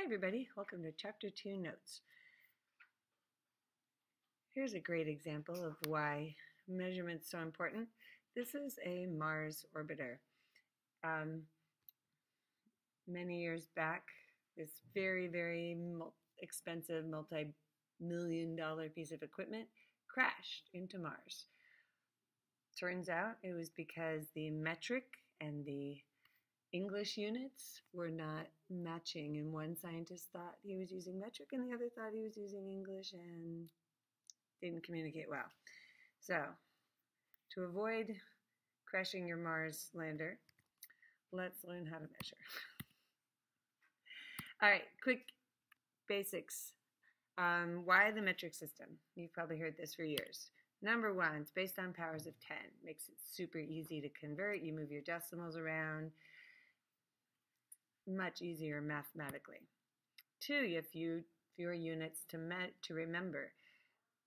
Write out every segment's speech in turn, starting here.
Hi everybody, welcome to Chapter 2 Notes. Here's a great example of why measurement's so important. This is a Mars orbiter. Many years back, this very expensive multi-million-dollar piece of equipment crashed into Mars. Turns out it was because the metric and the English units were not matching, and one scientist thought he was using metric and the other thought he was using English and didn't communicate well. So, to avoid crashing your Mars lander, let's learn how to measure. All right, quick basics. Why the metric system? You've probably heard this for years. Number one, it's based on powers of 10. Makes it super easy to convert. You move your decimals around. Much easier mathematically. Two, you have fewer units to remember.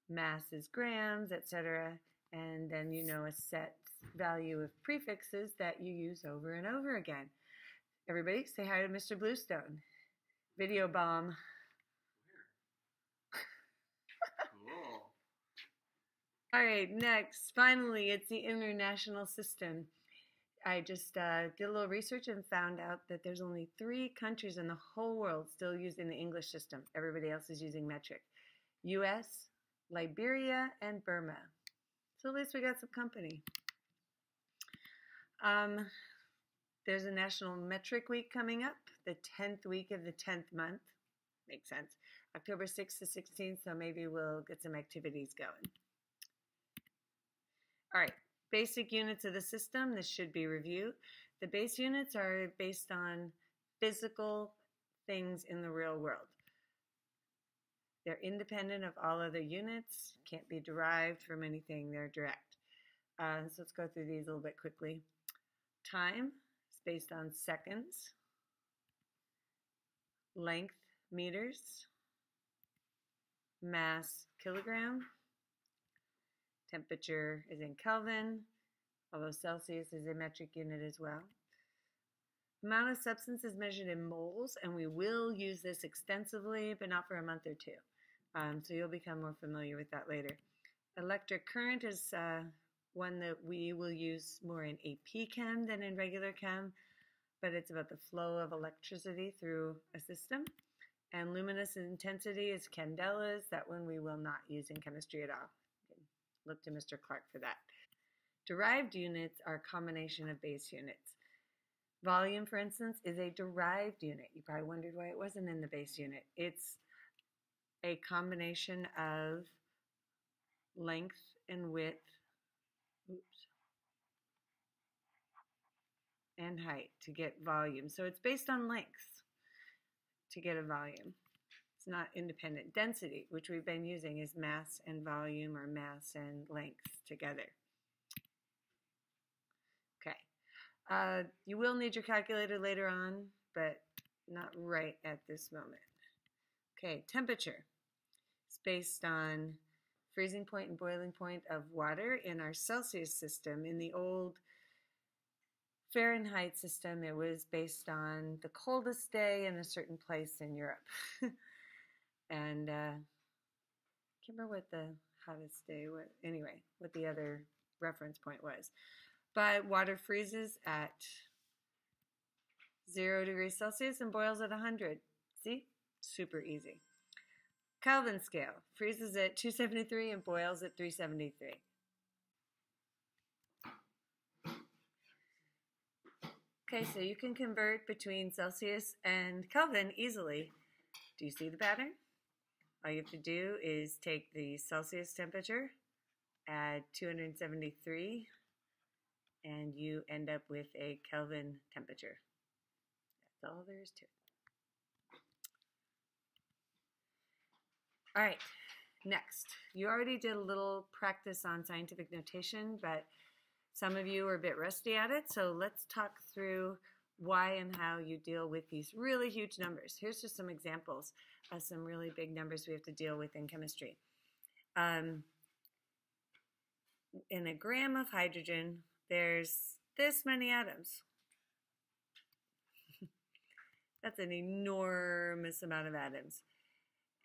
Mass is grams, etc. And then you know a set value of prefixes that you use over and over again. Everybody say hi to Mr. Bluestone. Video bomb. Cool. All right, next. Finally, it's the international system. I just did a little research and found out that there's only 3 countries in the whole world still using the English system. Everybody else is using metric. US, Liberia, and Burma. So at least we got some company. There's a National Metric Week coming up, the 10th week of the 10th month. Makes sense. October 6th to 16th, so maybe we'll get some activities going. All right. Basic units of the system, this should be review. The base units are based on physical things in the real world. They're independent of all other units, can't be derived from anything, they're direct. So let's go through these a little bit quickly. Time is based on seconds. Length, meters. Mass, kilogram. Temperature is in Kelvin, although Celsius is a metric unit as well. Amount of substance is measured in moles, and we will use this extensively, but not for a month or two. So you'll become more familiar with that later. Electric current is one that we will use more in AP Chem than in regular Chem, but it's about the flow of electricity through a system. And luminous intensity is candelas. That one we will not use in chemistry at all. Look to Mr. Clark for that. Derived units are a combination of base units. Volume, for instance, is a derived unit. You probably wondered why it wasn't in the base unit. It's a combination of length and width, and height to get volume. So it's based on lengths to get a volume. It's not independent. Density, which we've been using, is mass and volume, or mass and length together. Okay. You will need your calculator later on, but not right at this moment. Okay, temperature. It's based on freezing point and boiling point of water in our Celsius system. In the old Fahrenheit system, it was based on the coldest day in a certain place in Europe. And I can't remember what the hottest day was. Anyway, what the other reference point was. But water freezes at 0 degrees Celsius and boils at 100. See? Super easy. Kelvin scale freezes at 273 and boils at 373. Okay, so you can convert between Celsius and Kelvin easily. Do you see the pattern? All you have to do is take the Celsius temperature, add 273, and you end up with a Kelvin temperature. That's all there is to it. All right, next. You already did a little practice on scientific notation, but some of you are a bit rusty at it, so let's talk through why and how you deal with these really huge numbers. Here's just some examples of some really big numbers we have to deal with in chemistry. In a gram of hydrogen, there's this many atoms. That's an enormous amount of atoms.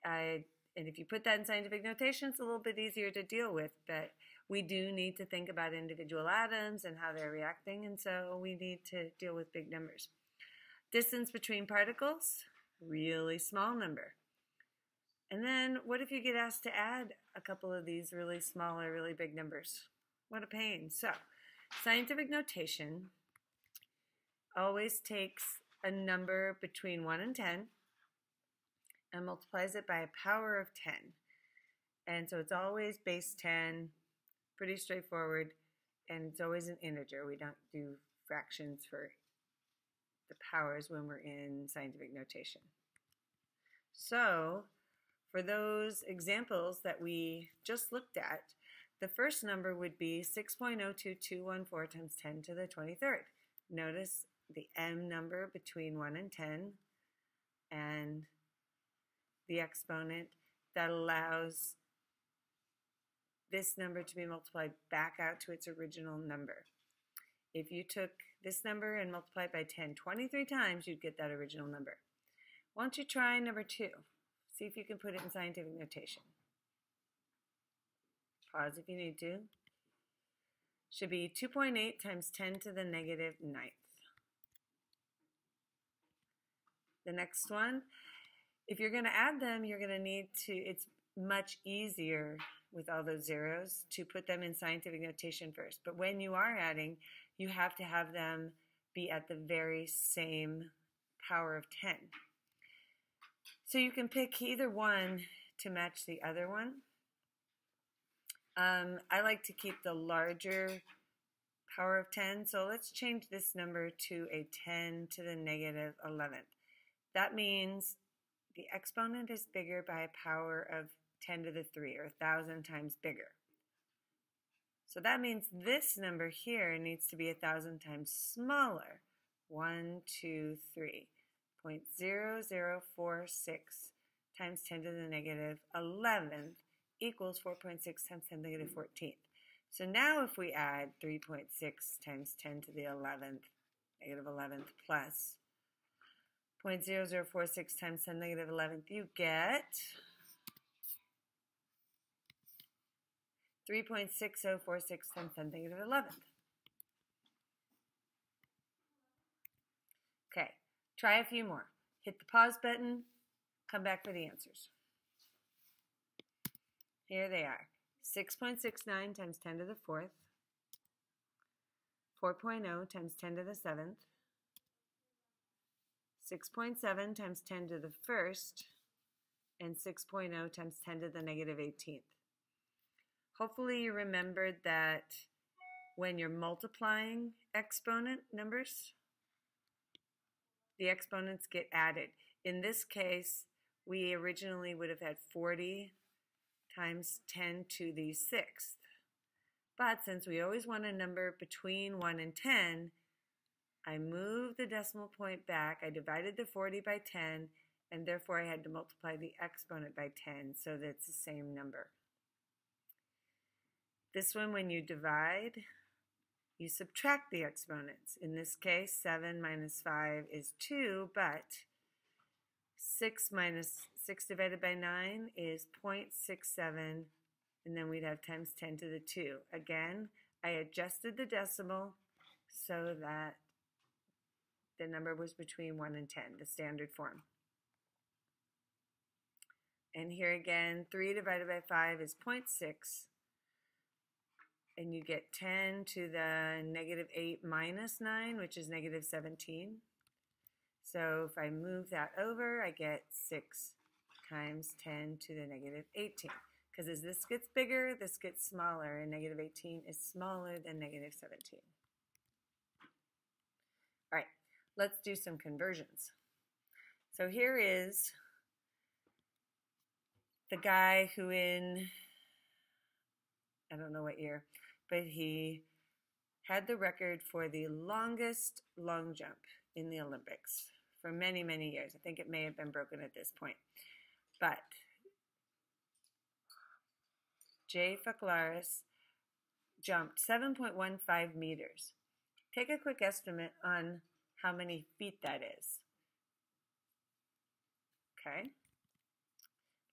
And if you put that in scientific notation, it's a little bit easier to deal with, but we do need to think about individual atoms and how they're reacting, and so we need to deal with big numbers. Distance between particles, really small number. And then what if you get asked to add a couple of these really small or really big numbers? What a pain. So, scientific notation always takes a number between 1 and 10 and multiplies it by a power of 10. And so it's always base 10, pretty straightforward, and it's always an integer. We don't do fractions for the powers when we're in scientific notation. So, for those examples that we just looked at, the first number would be 6.02214 times 10 to the 23rd. Notice the m number between 1 and 10 and the exponent that allows this number to be multiplied back out to its original number. If you took this number and multiplied by 10 23 times, you'd get that original number. Why don't you try number 2? See if you can put it in scientific notation. Pause if you need to. Should be 2.8 times 10 to the negative 9th. The next one, if you're going to add them, you're going to need to, it's much easier with all those zeros to put them in scientific notation first. But when you are adding, you have to have them be at the very same power of 10. So you can pick either one to match the other one. I like to keep the larger power of 10, so let's change this number to a 10 to the negative 11th. That means the exponent is bigger by a power of 10 to the 3, or 1,000 times bigger. So that means this number here needs to be 1,000 times smaller. 1, 2, 3. 0.0046 times 10 to the negative 11th equals 4.6 times 10 to the negative 14th. So now if we add 3.6 times 10 to the 11th, negative 11th, plus 0.0046 times 10 to the negative 11th, you get 3.6046 times 10 to the negative 11th. Okay, try a few more. Hit the pause button, come back for the answers. Here they are. 6.69 times 10 to the 4th, 4.0 times 10 to the 7th, 6.7 times 10 to the 1st, and 6.0 times 10 to the negative 18th. Hopefully you remembered that when you're multiplying exponent numbers, the exponents get added. In this case, we originally would have had 40 times 10 to the 6th. But since we always want a number between 1 and 10, I moved the decimal point back. I divided the 40 by 10, and therefore I had to multiply the exponent by 10 so that it's the same number. This one, when you divide, you subtract the exponents. In this case, 7 minus 5 is 2, but 6 minus 6 divided by 9 is 0.67, and then we'd have times 10 to the 2. Again, I adjusted the decimal so that the number was between 1 and 10, the standard form. And here again, 3 divided by 5 is 0.6, and you get 10 to the negative 8 minus 9, which is negative 17. So if I move that over, I get 6 times 10 to the negative 18. Because as this gets bigger, this gets smaller, and negative 18 is smaller than negative 17. All right, let's do some conversions. So here is the guy who in, I don't know what year, but he had the record for the longest long jump in the Olympics for many, many years. I think it may have been broken at this point. But Jay Faklaris jumped 7.15 meters. Take a quick estimate on how many feet that is. Okay.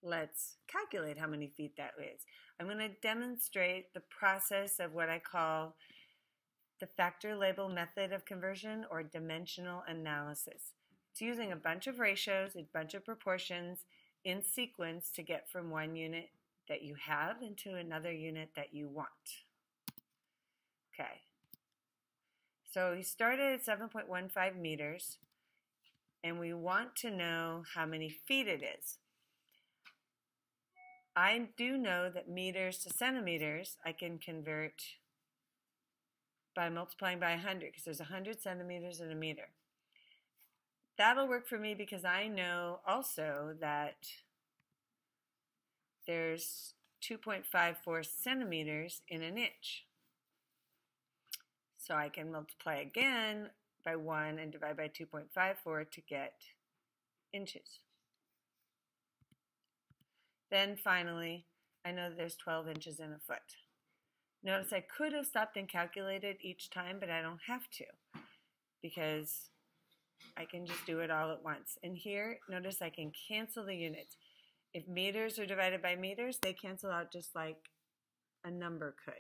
Let's calculate how many feet that is. I'm going to demonstrate the process of what I call the factor label method of conversion, or dimensional analysis. It's using a bunch of ratios, a bunch of proportions in sequence to get from one unit that you have into another unit that you want. Okay. So we started at 7.15 meters, and we want to know how many feet it is. I do know that meters to centimeters I can convert by multiplying by 100, because there's 100 centimeters in a meter. That'll work for me because I know also that there's 2.54 centimeters in an inch. So I can multiply again by 1 and divide by 2.54 to get inches. Then finally, I know that there's 12 inches in a foot. Notice I could have stopped and calculated each time, but I don't have to, because I can just do it all at once. And here, notice I can cancel the units. If meters are divided by meters, they cancel out just like a number could.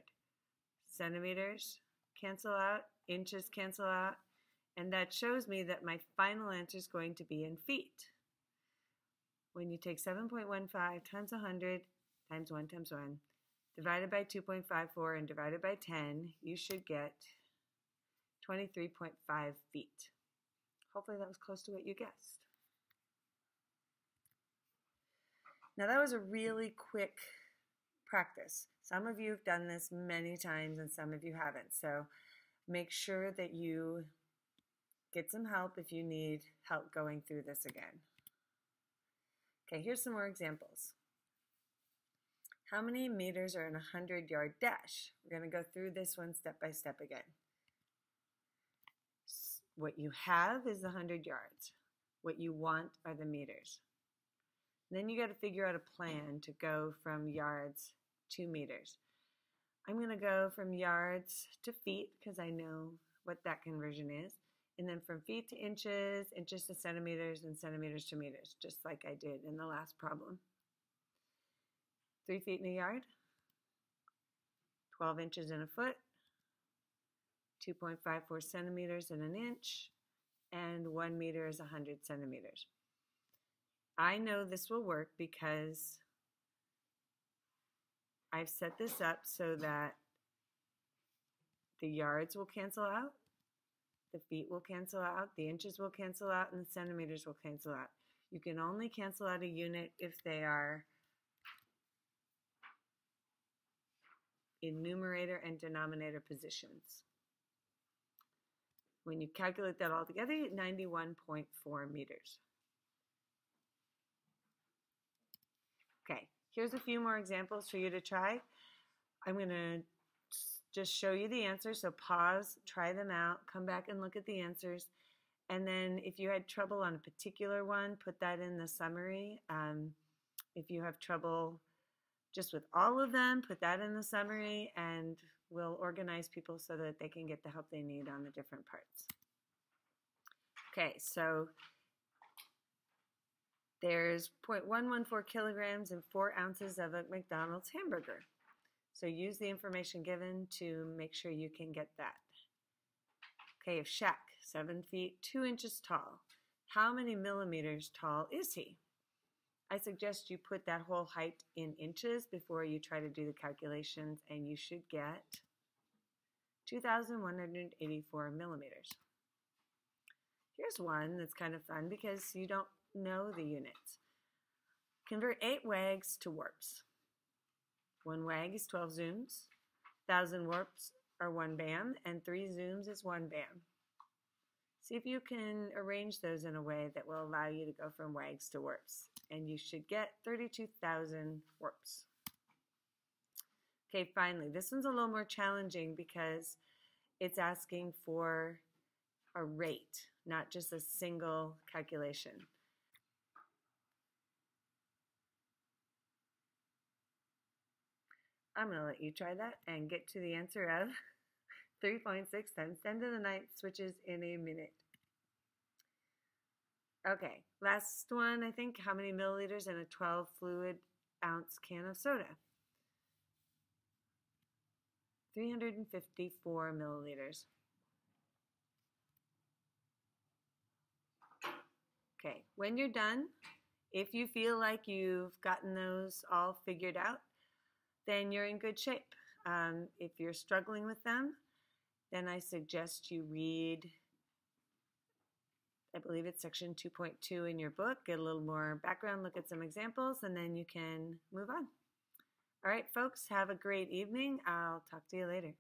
Centimeters cancel out, inches cancel out, and that shows me that my final answer is going to be in feet. When you take 7.15 times 100 times 1 times 1, divided by 2.54 and divided by 10, you should get 23.5 feet. Hopefully that was close to what you guessed. Now that was a really quick practice. Some of you have done this many times and some of you haven't. So make sure that you get some help if you need help going through this again. Okay, here's some more examples. How many meters are in a 100-yard dash? We're going to go through this one step by step again. What you have is the 100 yards. What you want are the meters. And then you got to figure out a plan to go from yards to meters. I'm going to go from yards to feet because I know what that conversion is. And then from feet to inches, inches to centimeters, and centimeters to meters, just like I did in the last problem. 3 feet in a yard, 12 inches in a foot, 2.54 centimeters in an inch, and 1 meter is 100 centimeters. I know this will work because I've set this up so that the yards will cancel out, the feet will cancel out, the inches will cancel out, and the centimeters will cancel out. You can only cancel out a unit if they are in numerator and denominator positions. When you calculate that all together, you get 91.4 meters. Okay, here's a few more examples for you to try. I'm going to just show you the answers, so pause, try them out, come back and look at the answers, and then if you had trouble on a particular one, put that in the summary. If you have trouble just with all of them, put that in the summary, and we'll organize people so that they can get the help they need on the different parts. Okay, so there's 0.114 kilograms and 4 ounces of a McDonald's hamburger. So use the information given to make sure you can get that. Okay, if Shaq, 7 feet 2 inches tall, how many millimeters tall is he? I suggest you put that whole height in inches before you try to do the calculations, and you should get 2,184 millimeters. Here's one that's kind of fun because you don't know the units. Convert 8 wags to warps. 1 wag is 12 zooms, 1,000 warps are 1 bam, and 3 zooms is 1 bam. See if you can arrange those in a way that will allow you to go from wags to warps, and you should get 32,000 warps. Okay, finally, this one's a little more challenging because it's asking for a rate, not just a single calculation. I'm going to let you try that and get to the answer of 3.6 times 10 to the 9th switches in a minute. Okay, last one, I think. How many milliliters in a 12 fluid ounce can of soda? 354 milliliters. Okay, when you're done, if you feel like you've gotten those all figured out, then you're in good shape. If you're struggling with them, then I suggest you read, I believe it's section 2.2 in your book, get a little more background, look at some examples, and then you can move on. All right, folks, have a great evening. I'll talk to you later.